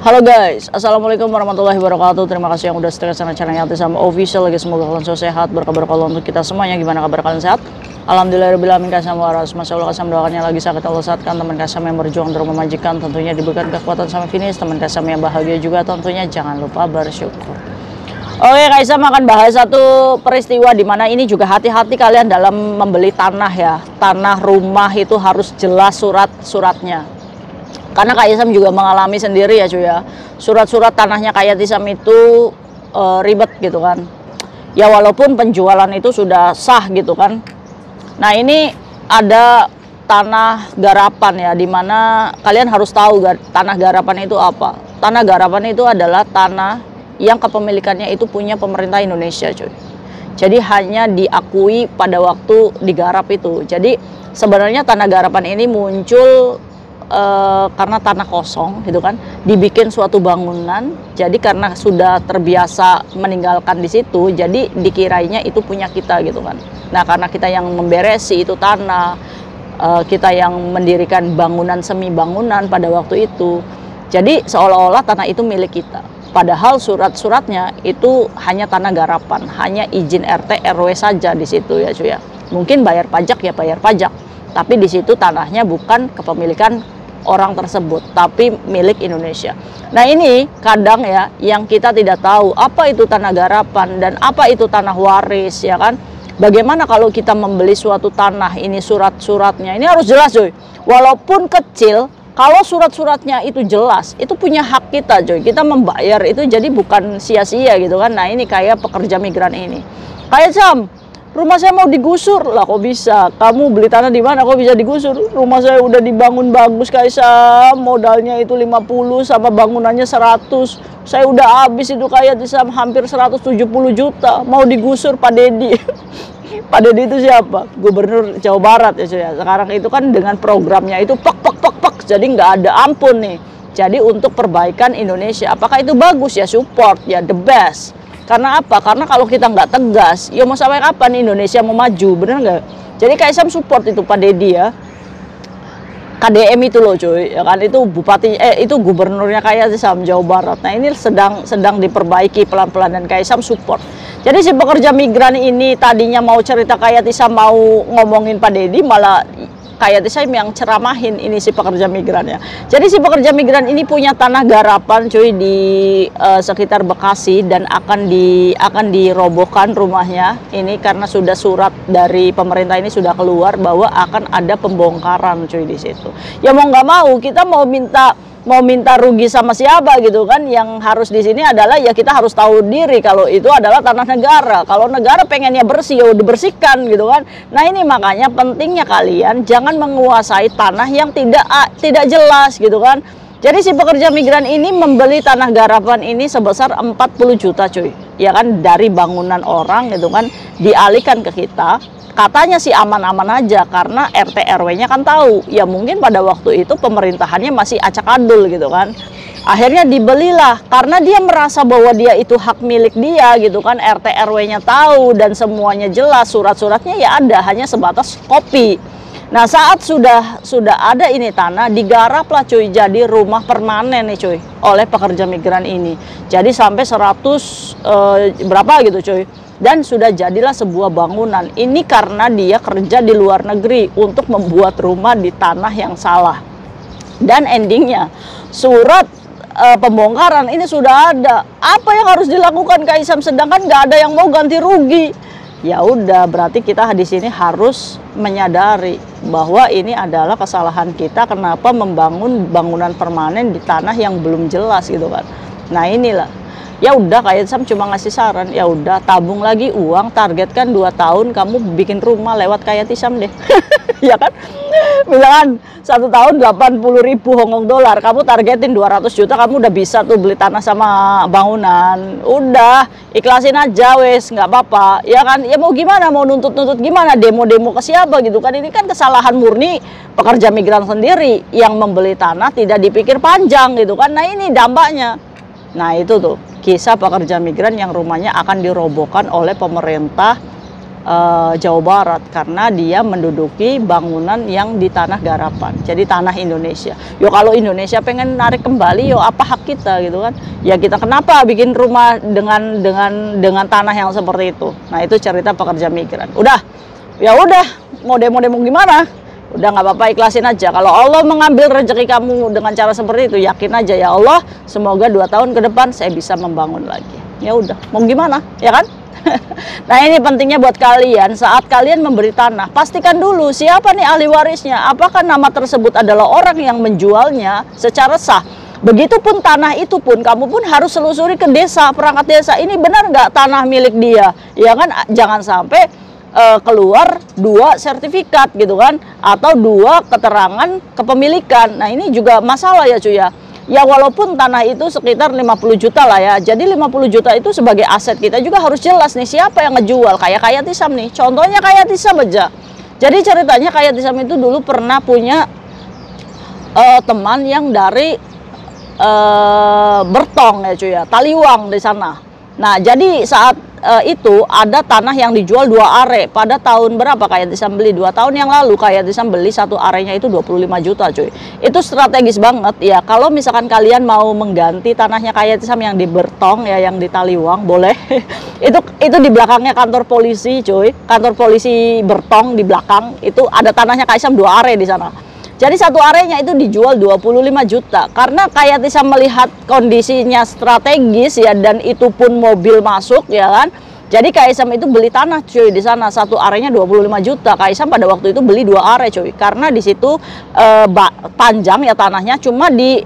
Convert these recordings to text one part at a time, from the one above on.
Halo guys, assalamualaikum warahmatullahi wabarakatuh. Terima kasih yang udah setia sama channel Yatisam Official. Lagi semoga kalian selalu sehat, berkabar untuk kita semuanya. Gimana kabar kalian, sehat? Alhamdulillahirobbilalamin. Kasam waras, masya Allah, kasam doakannya lagi sakit Allah sehatkan. Teman kasam yang berjuang di rumah majikan tentunya diberikan kekuatan sampai finish. Teman kasam yang bahagia juga tentunya jangan lupa bersyukur. Oke, Kaisam akan bahas satu peristiwa di mana ini juga hati-hati kalian dalam membeli tanah ya. Tanah rumah itu harus jelas surat-suratnya. Karena Kak Isam juga mengalami sendiri ya cuy ya. Surat-surat tanahnya Kak Isam itu ribet gitu kan. Ya walaupun penjualan itu sudah sah gitu kan. Nah ini ada tanah garapan ya. Dimana kalian harus tahu tanah garapan itu apa. Tanah garapan itu adalah tanah yang kepemilikannya itu punya pemerintah Indonesia cuy. Jadi hanya diakui pada waktu digarap itu. Jadi sebenarnya tanah garapan ini muncul karena tanah kosong gitu kan, dibikin suatu bangunan. Jadi karena sudah terbiasa meninggalkan di situ, jadi dikirainya itu punya kita gitu kan. Nah karena kita yang memberesi itu tanah, kita yang mendirikan bangunan semi bangunan pada waktu itu, jadi seolah-olah tanah itu milik kita. Padahal surat-suratnya itu hanya tanah garapan, hanya izin RT RW saja di situ ya cuy ya. Mungkin bayar pajak ya bayar pajak, tapi di situ tanahnya bukan kepemilikan orang tersebut, tapi milik Indonesia. Nah ini kadang ya yang kita tidak tahu apa itu tanah garapan dan apa itu tanah waris ya kan. Bagaimana kalau kita membeli suatu tanah, ini surat-suratnya ini harus jelas cuy. Walaupun kecil, kalau surat-suratnya itu jelas, itu punya hak kita cuy. Kita membayar itu jadi bukan sia-sia gitu kan. Nah ini kayak pekerja migran ini. Kayak Sam, rumah saya mau digusur lah, kok bisa? Kamu beli tanah di mana kok bisa digusur? Rumah saya udah dibangun bagus Kaisam, modalnya itu 50 sama bangunannya 100. Saya udah habis itu kayak hampir 170 juta. Mau digusur Pak Dedi. Pak Dedi itu siapa? Gubernur Jawa Barat ya cuy ya. Sekarang itu kan dengan programnya itu pek. Jadi nggak ada ampun nih. Jadi untuk perbaikan Indonesia, apakah itu bagus ya? Support ya, the best. Karena apa? Karena kalau kita nggak tegas, ya mau sampai kapan Indonesia mau maju, bener nggak? Jadi Kaisam support itu Pak Dedi ya, KDM itu loh cuy, ya kan itu bupati, itu gubernurnya Kaisam Jawa Barat. Nah ini sedang diperbaiki pelan-pelan dan Kaisam support. Jadi si pekerja migran ini tadinya mau cerita Kaisam mau ngomongin Pak Dedi, malah Kaisam yang ceramahin ini si pekerja migran ya. Jadi si pekerja migran ini punya tanah garapan cuy di sekitar Bekasi dan akan dirobohkan rumahnya ini karena sudah surat dari pemerintah ini sudah keluar bahwa akan ada pembongkaran cuy di situ. Ya mau nggak mau kita mau minta rugi sama siapa gitu kan. Yang harus di sini adalah ya kita harus tahu diri kalau itu adalah tanah negara. Kalau negara pengennya bersih ya udah bersihkan gitu kan. Nah ini makanya pentingnya kalian jangan menguasai tanah yang tidak jelas gitu kan. Jadi si pekerja migran ini membeli tanah garapan ini sebesar 40 juta cuy. Ya kan dari bangunan orang gitu kan dialihkan ke kita. Katanya sih aman-aman aja karena RT RW-nya kan tahu. Ya mungkin pada waktu itu pemerintahannya masih acak adul gitu kan. Akhirnya dibelilah karena dia merasa bahwa dia itu hak milik dia gitu kan. RT RW-nya tahu dan semuanya jelas, surat-suratnya ya ada, hanya sebatas kopi. Nah saat sudah ada ini tanah, digarap lah cuy jadi rumah permanen nih cuy oleh pekerja migran ini. Jadi sampai 100 berapa gitu cuy. Dan sudah jadilah sebuah bangunan. Ini karena dia kerja di luar negeri untuk membuat rumah di tanah yang salah. Dan endingnya surat pembongkaran ini sudah ada. Apa yang harus dilakukan Kaisam? Sedangkan nggak ada yang mau ganti rugi. Ya udah, berarti kita di sini harus menyadari bahwa ini adalah kesalahan kita. Kenapa membangun bangunan permanen di tanah yang belum jelas gitu kan? Nah inilah. Ya udah Kaisam cuma ngasih saran, ya udah tabung lagi uang, targetkan 2 tahun kamu bikin rumah lewat Kaisam deh. Ya kan? Misalkan 1 tahun 80.000 Hongkong dolar, kamu targetin 200 juta, kamu udah bisa tuh beli tanah sama bangunan. Udah, ikhlasin aja wes, nggak apa-apa. Ya kan? Ya mau gimana, mau nuntut-nuntut gimana, demo-demo ke siapa gitu kan. Ini kan kesalahan murni pekerja migran sendiri yang membeli tanah tidak dipikir panjang gitu kan. Nah ini dampaknya. Nah itu tuh kisah pekerja migran yang rumahnya akan dirobohkan oleh pemerintah Jawa Barat, karena dia menduduki bangunan yang di tanah garapan, jadi tanah Indonesia. Yo kalau Indonesia pengen narik kembali, yo apa hak kita gitu kan? Ya kita kenapa bikin rumah dengan tanah yang seperti itu? Nah itu cerita pekerja migran. Udah, ya udah, mau demo-demo gimana? Udah nggak apa-apa, ikhlasin aja. Kalau Allah mengambil rezeki kamu dengan cara seperti itu, yakin aja ya Allah, semoga 2 tahun ke depan saya bisa membangun lagi. Ya udah, mau gimana, ya kan? Nah ini pentingnya buat kalian, saat kalian memberi tanah, pastikan dulu siapa nih ahli warisnya, apakah nama tersebut adalah orang yang menjualnya secara sah. Begitupun tanah itu pun, kamu pun harus selusuri ke desa, perangkat desa, ini benar nggak tanah milik dia, ya kan? Jangan sampai keluar 2 sertifikat gitu kan, atau 2 keterangan kepemilikan. Nah ini juga masalah ya cuy ya. Ya walaupun tanah itu sekitar 50 juta lah ya, jadi 50 juta itu sebagai aset kita juga harus jelas nih siapa yang ngejual. Kayak Tisam nih, contohnya kayak Tisam aja. Jadi ceritanya kayak Tisam itu dulu pernah punya teman yang dari Bertong ya cuy ya, Taliwang di sana. Nah jadi saat itu ada tanah yang dijual 2 are pada tahun berapa kayak Tisam beli 2 tahun yang lalu. Kayak Tisam beli 1 arenya itu 25 juta cuy. Itu strategis banget ya. Kalau misalkan kalian mau mengganti tanahnya kayak Tisam yang di Bertong ya, yang di Taliwang, boleh. itu di belakangnya kantor polisi cuy, kantor polisi Bertong di belakang itu ada tanahnya kayak Tisam 2 are di sana. Jadi 1 arenya itu dijual 25 juta. Karena kayak Tisam melihat kondisinya strategis ya, dan itu pun mobil masuk ya kan. Jadi Kaisam itu beli tanah cuy di sana, 1 arenya 25 juta. Kaisam pada waktu itu beli 2 are cuy. Karena di situ panjang ya tanahnya, cuma di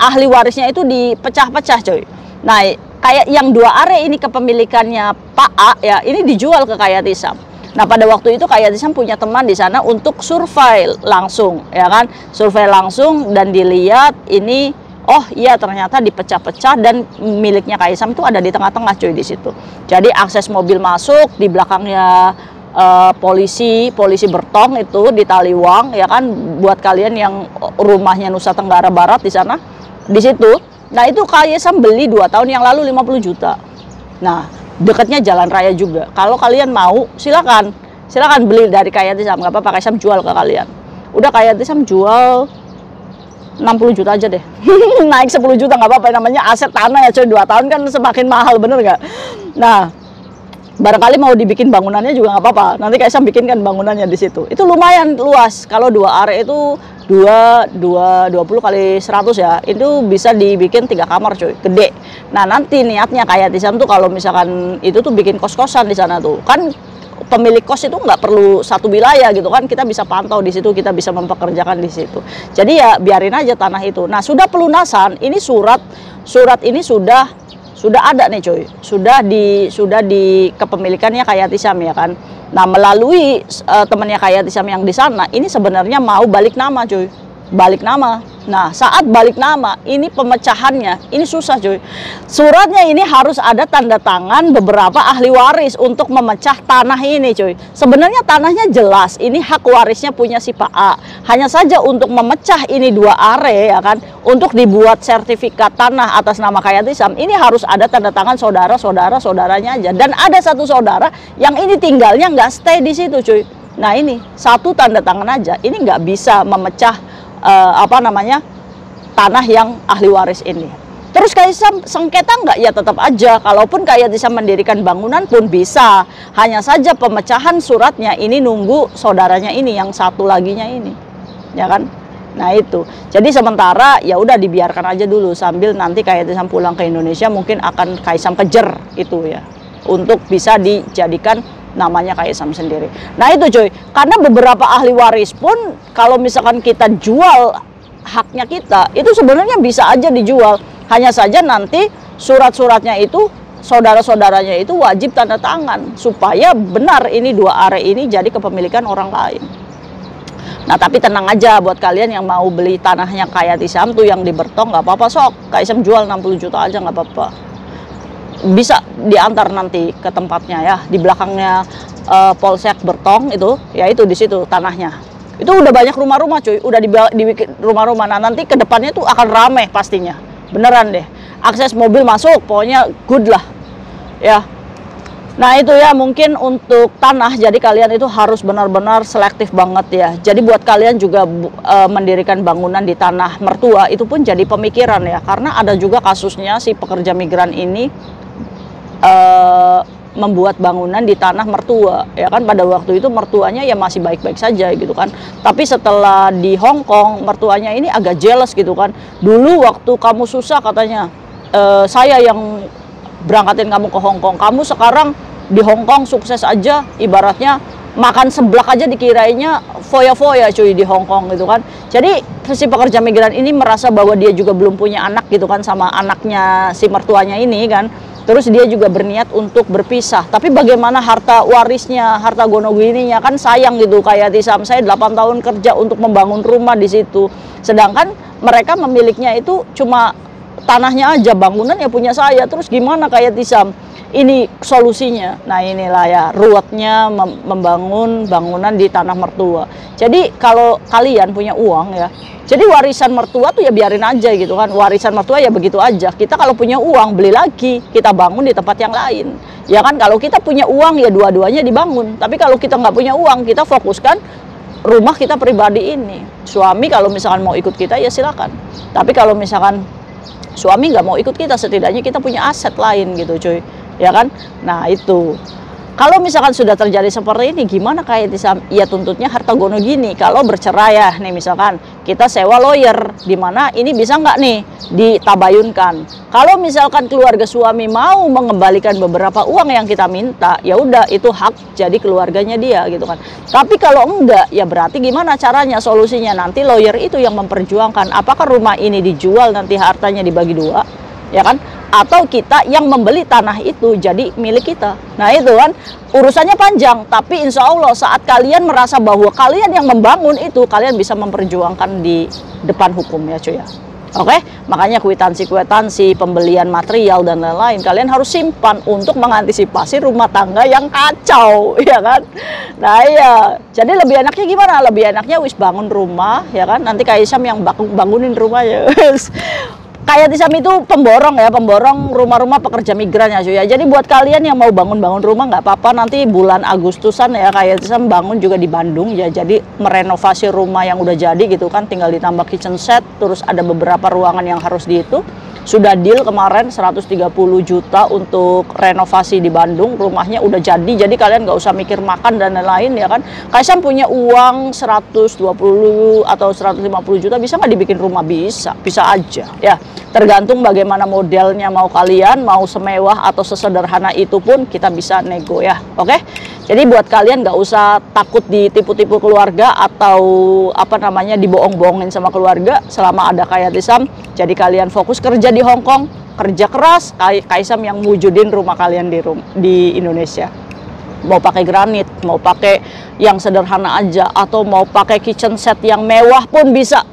ahli warisnya itu dipecah-pecah cuy. Nah, kayak yang 2 are ini kepemilikannya Pak A ya, ini dijual ke kayak Tisam. Nah pada waktu itu kayak Tisam punya teman di sana untuk survei langsung ya kan, survei langsung dan dilihat ini, oh iya ternyata dipecah-pecah dan miliknya Kaisam itu ada di tengah-tengah cuy di situ. Jadi akses mobil masuk, di belakangnya polisi Bertong itu di Taliwang ya kan, buat kalian yang rumahnya Nusa Tenggara Barat di sana, di situ. Nah itu Kaisam beli 2 tahun yang lalu 50 juta. Nah dekatnya jalan raya juga. Kalau kalian mau, silakan beli dari kayak Tisam, nggak apa-apa. Kaisam jual ke kalian. Udah kayak Tisam jual 60 juta aja deh. Naik 10 juta nggak apa-apa, namanya aset tanah ya cuy. 2 tahun kan semakin mahal, bener nggak? Nah barangkali mau dibikin bangunannya juga nggak apa-apa. Nanti Kaisam bikinkan bangunannya di situ. Itu lumayan luas. Kalau 2 are itu 20 kali 100 ya, itu bisa dibikin 3 kamar cuy, gede. Nah nanti niatnya kayak Tisam tuh kalau misalkan itu tuh bikin kos-kosan di sana tuh kan, pemilik kos itu nggak perlu satu wilayah gitu kan, kita bisa pantau di situ, kita bisa mempekerjakan di situ. Jadi ya biarin aja tanah itu. Nah sudah pelunasan, ini surat ini sudah ada nih cuy, sudah di kepemilikannya kayak Tisam ya kan. Nah melalui temannya kayak Tisam yang di sana, ini sebenarnya mau balik nama cuy, balik nama. Nah saat balik nama ini pemecahannya ini susah cuy. Suratnya ini harus ada tanda tangan beberapa ahli waris untuk memecah tanah ini cuy. Sebenarnya tanahnya jelas ini hak warisnya punya si Pak A. Hanya saja untuk memecah ini 2 are ya kan, untuk dibuat sertifikat tanah atas nama kayak Tisam, ini harus ada tanda tangan saudaranya aja. Dan ada 1 saudara yang ini tinggalnya nggak stay di situ cuy. Nah ini 1 tanda tangan aja, ini nggak bisa memecah tanah yang ahli waris ini. Terus Kaisam sengketa nggak? Ya tetap aja. Kalaupun kayak bisa mendirikan bangunan pun bisa. Hanya saja pemecahan suratnya ini nunggu saudaranya ini, yang 1 laginya ini, ya kan? Nah itu. Jadi sementara ya udah dibiarkan aja dulu, sambil nanti kayak Tisam pulang ke Indonesia mungkin akan Kaisam kejar itu ya, untuk bisa dijadikan namanya Kaisam sendiri. Nah itu cuy, karena beberapa ahli waris pun kalau misalkan kita jual haknya kita, itu sebenarnya bisa aja dijual. Hanya saja nanti surat-suratnya itu saudara-saudaranya itu wajib tanda tangan supaya benar ini 2 are ini jadi kepemilikan orang lain. Nah tapi tenang aja buat kalian yang mau beli tanahnya kayak Tisam tuh yang di Bertong, nggak apa-apa sok, Kaisam jual 60 juta aja nggak apa-apa. Bisa diantar nanti ke tempatnya ya, di belakangnya Polsek Bertong itu ya, itu di situ tanahnya. Itu udah banyak rumah-rumah cuy, udah dibikin rumah-rumah. Nah nanti ke depannya tuh akan rame pastinya, beneran deh. Akses mobil masuk, pokoknya good lah ya. Nah itu ya mungkin untuk tanah, jadi kalian itu harus benar-benar selektif banget ya. Jadi buat kalian juga mendirikan bangunan di tanah mertua itu pun jadi pemikiran ya. Karena ada juga kasusnya si pekerja migran ini membuat bangunan di tanah mertua ya kan. Pada waktu itu mertuanya ya masih baik-baik saja gitu kan. Tapi setelah di Hong Kong mertuanya ini agak jealous gitu kan. Dulu waktu kamu susah katanya saya yang berangkatin kamu ke Hong Kong, kamu sekarang di Hong Kong sukses aja, ibaratnya makan seblak aja dikirainya foya-foya cuy di Hong Kong gitu kan. Jadi si pekerja migran ini merasa bahwa dia juga belum punya anak gitu kan sama anaknya si mertuanya ini kan. Terus dia juga berniat untuk berpisah. Tapi bagaimana harta warisnya, harta gono gininya kan sayang gitu. Kayak Tisam, saya 8 tahun kerja untuk membangun rumah di situ. Sedangkan mereka memiliknya itu cuma tanahnya aja, bangunan ya punya saya. Terus gimana kayak Tisam? Ini solusinya. Nah inilah ya ruwetnya membangun bangunan di tanah mertua. Jadi kalau kalian punya uang ya, jadi warisan mertua tuh ya biarin aja gitu kan. Warisan mertua ya begitu aja. Kita kalau punya uang beli lagi, kita bangun di tempat yang lain. Ya kan kalau kita punya uang ya dua-duanya dibangun. Tapi kalau kita nggak punya uang, kita fokuskan rumah kita pribadi ini. Suami kalau misalkan mau ikut kita ya silakan. Tapi kalau misalkan suami nggak mau ikut kita, setidaknya kita punya aset lain gitu cuy. Ya kan? Nah itu kalau misalkan sudah terjadi seperti ini gimana kayak ya tuntutnya harta gono gini. Kalau bercerai ya nih misalkan kita sewa lawyer, dimana ini bisa nggak nih ditabayunkan. Kalau misalkan keluarga suami mau mengembalikan beberapa uang yang kita minta, ya udah itu hak jadi keluarganya dia gitu kan. Tapi kalau enggak ya berarti gimana caranya, solusinya nanti lawyer itu yang memperjuangkan apakah rumah ini dijual nanti hartanya dibagi dua ya kan, atau kita yang membeli tanah itu jadi milik kita. Nah itu kan urusannya panjang, tapi insya Allah saat kalian merasa bahwa kalian yang membangun itu, kalian bisa memperjuangkan di depan hukum ya cuy ya. Oke, makanya kwitansi pembelian material dan lain-lain kalian harus simpan untuk mengantisipasi rumah tangga yang kacau ya kan. Nah iya, jadi lebih enaknya gimana? Lebih enaknya wis bangun rumah ya kan, nanti Kak Isam yang bangunin rumahnya. Kayak Tisam itu pemborong ya, pemborong rumah-rumah pekerja migran ya cuy ya. Jadi buat kalian yang mau bangun-bangun rumah nggak apa-apa, nanti bulan Agustusan ya kayak Tisam bangun juga di Bandung ya. Jadi merenovasi rumah yang udah jadi gitu kan, tinggal ditambah kitchen set, terus ada beberapa ruangan yang harus itu. Sudah deal kemarin 130 juta untuk renovasi di Bandung, rumahnya udah jadi kalian nggak usah mikir makan dan lain-lain ya kan. Kaisam punya uang 120 atau 150 juta, bisa nggak dibikin rumah? Bisa aja ya, tergantung bagaimana modelnya, mau kalian mau semewah atau sesederhana itu pun kita bisa nego ya. Oke, jadi buat kalian nggak usah takut ditipu-tipu keluarga atau apa namanya dibohong-bohongin sama keluarga selama ada kayak Tisam. Jadi kalian fokus kerja di Hong Kong, kerja keras, Kaisam yang wujudin rumah kalian di Indonesia. Mau pakai granit, mau pakai yang sederhana aja, atau mau pakai kitchen set yang mewah pun bisa.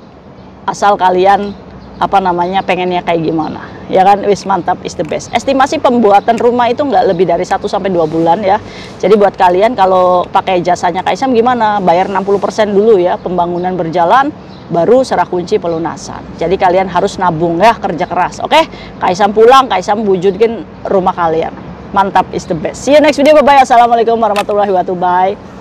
Asal kalian apa namanya pengennya kayak gimana ya kan. Wis mantap, is the best. Estimasi pembuatan rumah itu nggak lebih dari 1 sampai 2 bulan ya. Jadi buat kalian kalau pakai jasanya Kaisam gimana, bayar 60% dulu ya, pembangunan berjalan baru serah kunci pelunasan. Jadi kalian harus nabung ya, kerja keras. Oke, Kaisam pulang, Kaisam wujudin rumah kalian. Mantap, is the best. See you next video, bye bye. Assalamualaikum warahmatullahi wabarakatuh. Bye.